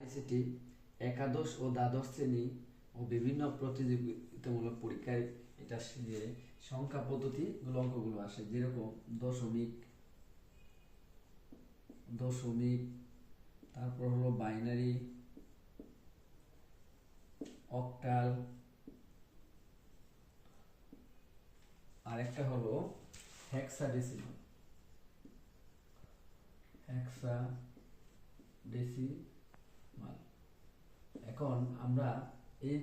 ICT একাদশ ও দ্বাদশ শ্রেণী ও বিভিন্ন প্রতিযোগিতামূলক পরীক্ষায় এটা যে সংখ্যা পদ্ধতিগুলো অঙ্কগুলো আসে, যেরকম দশমিক দশমিক তারপর হলো বাইনারি, অক্টাল, আর একটা হলো হেক্সাডেসিমাল। এখন আমরা এই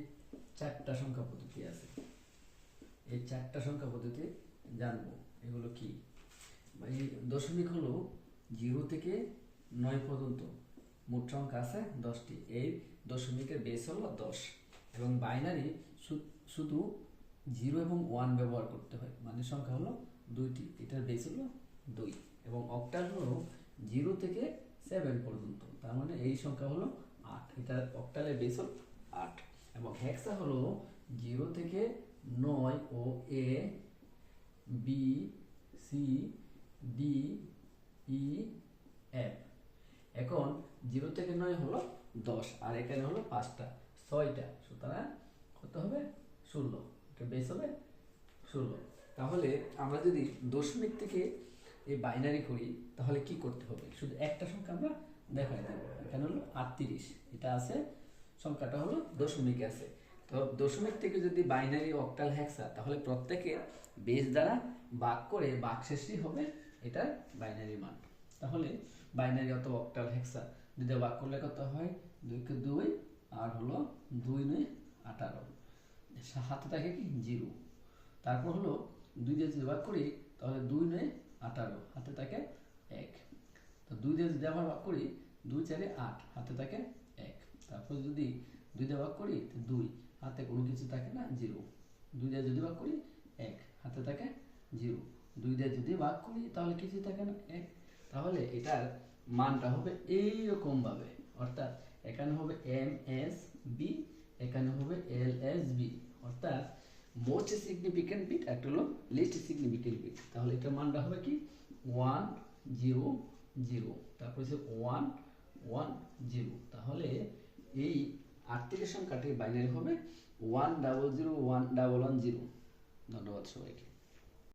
চারটা সংখ্যা পদ্ধতি আছে, এই চারটা সংখ্যা পদ্ধতি জানবো। এগুলো কি? এই দশমিক হলো 0 থেকে 9 পর্যন্ত মোট সংখ্যা আছে 10টি। এই দশমিকের বেস হলো 10 এবং বাইনারি শুধু 0 এবং 1 ব্যবহার করতে হয়, মানে সংখ্যা হলো 2টি, এটার বেস হলো 2। এবং অক্টাল হলো 0 থেকে 7 পর্যন্ত, তার মানে এই সংখ্যা হলো 8, এটার অক্টালের বেস হলো 8। এবং হেক্সা হলো 0 থেকে 9 ও A B C D E F. এখন 0 থেকে 9 হলো 10, আর এখানে হলো 5টা 6টা, সুতরাং কত হবে? 16, এটা বেস হবে 16। তাহলে আমরা যদি দশমিক থেকে এই বাইনারি করি তাহলে কি করতে হবে? শুধু একটা সংখ্যা আমরা দেখাই দেব। এখানে হলো 38, এটা আছে, সংখ্যাটা হলো দশমিকে আছে। তো দশমিক থেকে যদি বাইনারি, অক্টাল, হেক্সা, তাহলে প্রত্যেকের বেস দ্বারা ভাগ করে ভাগশেষই হবে এটার বাইনারি মান। তাহলে বাইনারি অথবা অক্টাল, হেক্সা দুইটা ভাগ করলে কত হয়? 2 কে 2, আর হলো 2 9 18, হাতে থাকে কি 0। তারপর হলো 2 দিয়ে যদি ভাগ করি তাহলে 2 9 18, হাতে থাকে 1। তো 2 দিয়ে যদি আবার ভাগ করি 2 4 8, হাতে থাকে 1। তারপর যদি 2 দিয়ে ভাগ করি 2, হাতে কোনো কিছু থাকে না, 0। 2 দিয়ে যদি ভাগ করি 1, হাতে থাকে 0। 2 দিয়ে যদি ভাগ করি তাহলে কিছু থাকে না, 1। তাহলে এটার মানটা হবে এইরকম ভাবে, অর্থাৎ এখানে হবে এম এস বি, এখানে হবে এল এস বি, অর্থাৎ মোস্ট সিগনিফিক্যান্ট বিট আর হলো লিস্ট সিগনিফিক্যান্ট বিট। তাহলে এটার মানটা হবে কি 1 0 0, তারপর হচ্ছে 1 1 0। তাহলে এই 38 সংখ্যাটির বাইনারি হবে 1 0 0 1 1 1 0। ধন্যবাদ সবাইকে।